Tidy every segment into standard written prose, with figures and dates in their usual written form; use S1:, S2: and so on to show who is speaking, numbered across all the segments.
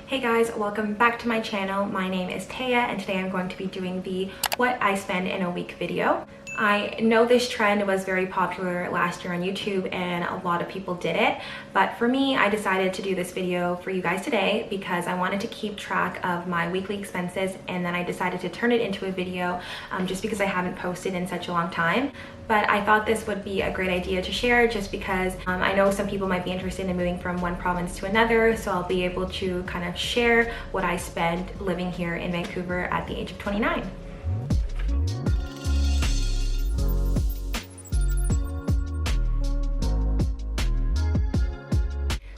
S1: Hey guys, welcome back to my channel. My name is Taya and today I'm going to be doing the what I spend in a week video. I know this trend was very popular last year on YouTube and a lot of people did it, but for me, I decided to do this video for you guys today because I wanted to keep track of my weekly expenses, and then I decided to turn it into a video just because I haven't posted in such a long time. But I thought this would be a great idea to share just because I know some people might be interested in moving from one province to another, so I'll be able to kind of share what I spent living here in Vancouver at the age of 29.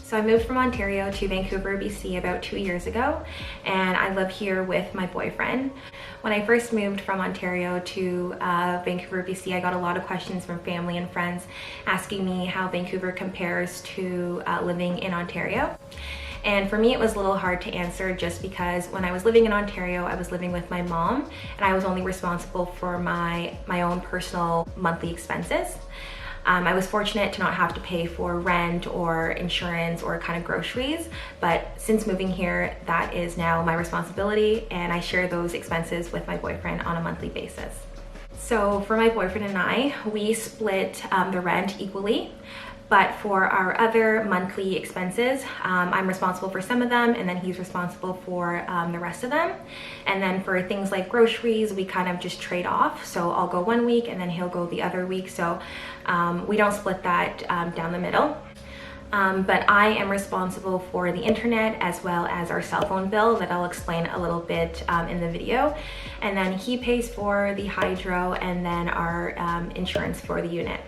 S1: So I moved from Ontario to Vancouver, BC about 2 years ago, and I live here with my boyfriend. When I first moved from Ontario to Vancouver, BC, I got a lot of questions from family and friends asking me how Vancouver compares to living in Ontario. And for me, it was a little hard to answer just because when I was living in Ontario, I was living with my mom and I was only responsible for my own personal monthly expenses. I was fortunate to not have to pay for rent or insurance or kind of groceries, but since moving here, that is now my responsibility and I share those expenses with my boyfriend on a monthly basis. So for my boyfriend and I, we split the rent equally. But for our other monthly expenses, I'm responsible for some of them and then he's responsible for the rest of them. And then for things like groceries, we kind of just trade off. So I'll go one week and then he'll go the other week. So we don't split that down the middle. But I am responsible for the internet as well as our cell phone bill that I'll explain a little bit in the video. And then he pays for the hydro and then our insurance for the unit.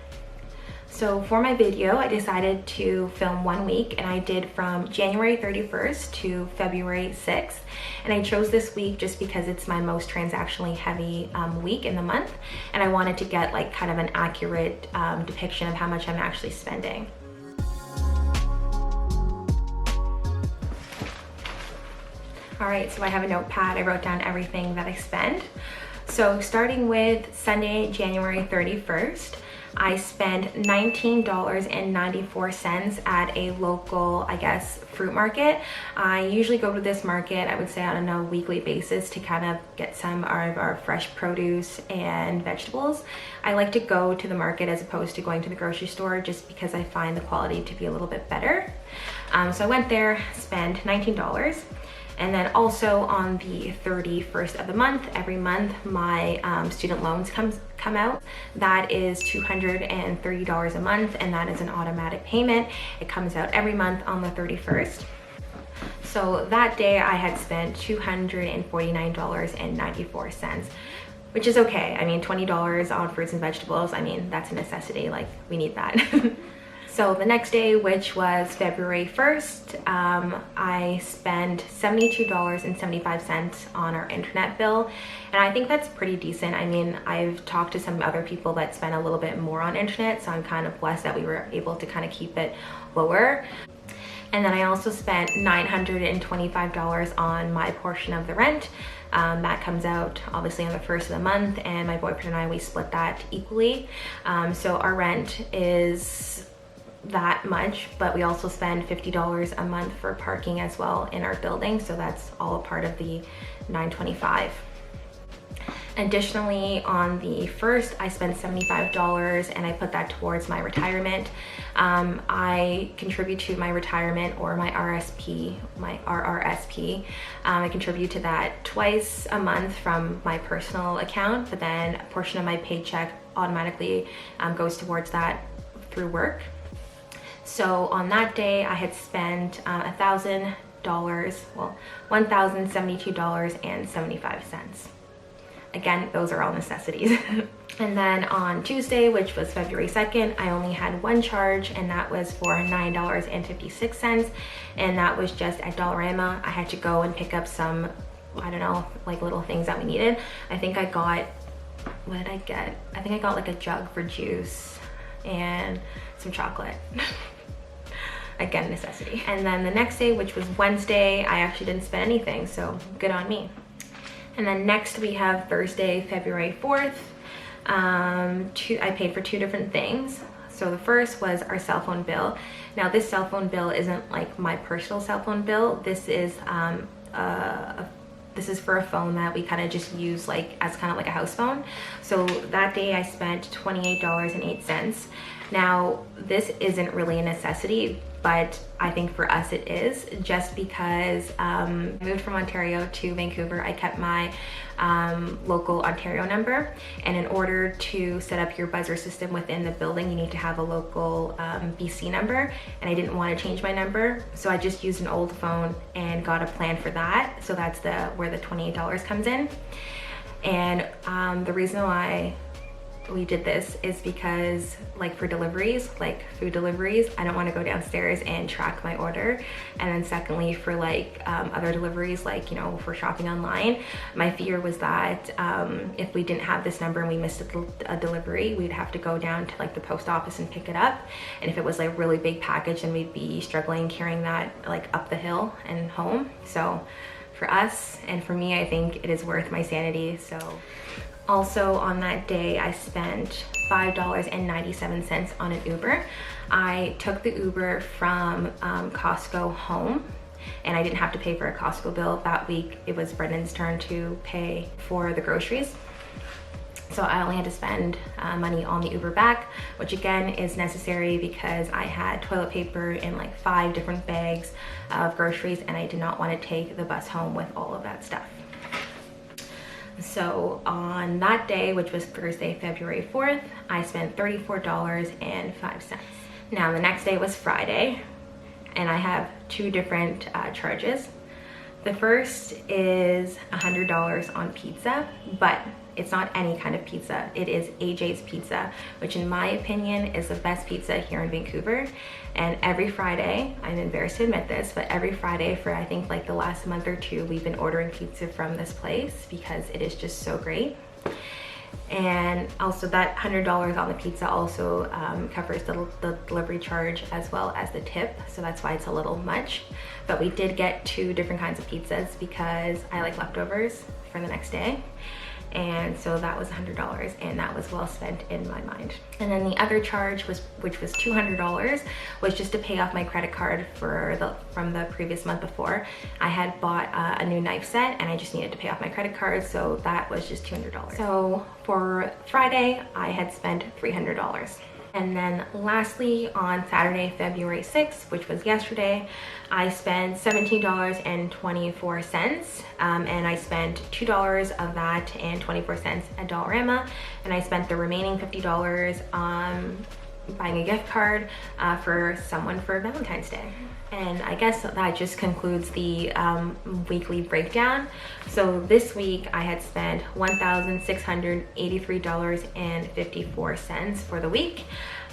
S1: So for my video, I decided to film 1 week and I did from January 31st to February 6th. And I chose this week just because it's my most transactionally heavy week in the month. And I wanted to get like kind of an accurate depiction of how much I'm actually spending. All right, so I have a notepad. I wrote down everything that I spend. So starting with Sunday, January 31st, I spent $19.94 at a local, I guess, fruit market. I usually go to this market, I would say on a weekly basis to kind of get some of our fresh produce and vegetables. I like to go to the market as opposed to going to the grocery store just because I find the quality to be a little bit better. So I went there, spent $19. And then also on the 31st of the month, every month, my student loans come out. That is $230 a month, and that is an automatic payment. It comes out every month on the 31st. So that day I had spent $249.94, which is okay. I mean, $20 on fruits and vegetables, I mean, that's a necessity, like we need that. So the next day, which was February 1st, I spent $72.75 on our internet bill. And I think that's pretty decent. I mean, I've talked to some other people that spend a little bit more on internet, so I'm kind of blessed that we were able to kind of keep it lower. And then I also spent $925 on my portion of the rent. That comes out obviously on the first of the month, and my boyfriend and I, we split that equally. So our rent is that much, but we also spend $50 a month for parking as well in our building, so that's all a part of the $925. Additionally, on the 1st, I spent $75 and I put that towards my retirement. I contribute to my retirement or my RRSP. I contribute to that twice a month from my personal account, but then a portion of my paycheck automatically goes towards that through work. So on that day, I had spent $1,072.75. Again, those are all necessities. And then on Tuesday, which was February 2nd, I only had one charge, and that was for $9.56. And that was just at Dollarama. I had to go and pick up some, I don't know, like little things that we needed. I think I got, what did I get? I think I got like a jug for juice and some chocolate. Again, necessity. And then the next day, which was Wednesday, I actually didn't spend anything, so good on me. And then next we have Thursday, February 4th. I paid for two different things. So the first was our cell phone bill. Now this cell phone bill isn't like my personal cell phone bill. This is for a phone that we kind of just use like as kind of like a house phone. So that day I spent $28.08. Now this isn't really a necessity, but I think for us it is, just because I moved from Ontario to Vancouver. I kept my local Ontario number, and in order to set up your buzzer system within the building, you need to have a local BC number, and I didn't want to change my number, so I just used an old phone and got a plan for that. So that's where the $28 comes in. And the reason why we did this is because, like, for deliveries, like food deliveries, I don't want to go downstairs and track my order. And then secondly, for like other deliveries, like, you know, for shopping online, my fear was that if we didn't have this number and we missed a delivery, we'd have to go down to like the post office and pick it up. And if it was like a really big package, then we'd be struggling carrying that like up the hill and home. So for us and for me, I think it is worth my sanity. So also on that day, I spent $5.97 on an Uber. I took the Uber from Costco home, and I didn't have to pay for a Costco bill that week. It was Brendan's turn to pay for the groceries. So I only had to spend money on the Uber back, which again is necessary because I had toilet paper in like 5 different bags of groceries, and I did not want to take the bus home with all of that stuff. So on that day, which was Thursday, February 4th, I spent $34.05. Now the next day was Friday, and I have 2 different charges. The first is $100 on pizza, but it's not any kind of pizza. It is AJ's Pizza, which in my opinion is the best pizza here in Vancouver. And every Friday, I'm embarrassed to admit this, but every Friday for I think like the last month or 2, we've been ordering pizza from this place because it is just so great. And also that $100 on the pizza also covers the delivery charge as well as the tip, so that's why it's a little much. But we did get 2 different kinds of pizzas because I like leftovers for the next day. And so that was $100, and that was well spent in my mind. And then the other charge, which was $200, was just to pay off my credit card from the previous month before. I had bought a new knife set, and I just needed to pay off my credit card, so that was just $200. So for Friday, I had spent $300. And then lastly, on Saturday, February 6th, which was yesterday, I spent $17.24, and I spent $2 of that and 24 cents at Dollarama, and I spent the remaining $50 on buying a gift card for someone for Valentine's Day. And I guess that just concludes the weekly breakdown. So this week I had spent $1,683.54 for the week.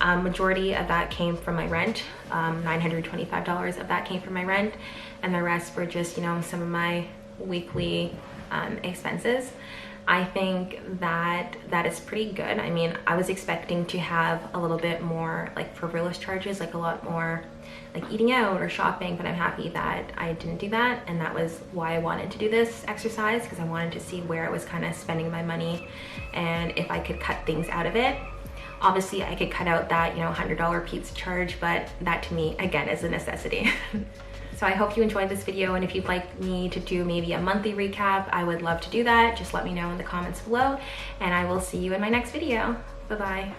S1: Majority of that came from my rent. $925 of that came from my rent, and the rest were just, you know, some of my weekly expenses. I think that is pretty good. I mean, I was expecting to have a little bit more like frivolous charges, like a lot more like eating out or shopping, but I'm happy that I didn't do that, and that was why I wanted to do this exercise, because I wanted to see where I was kind of spending my money and if I could cut things out of it. Obviously I could cut out that, you know, $100 pizza charge, but that to me again is a necessity. So I hope you enjoyed this video, and if you'd like me to do maybe a monthly recap, I would love to do that. Just let me know in the comments below, and I will see you in my next video. Bye-bye.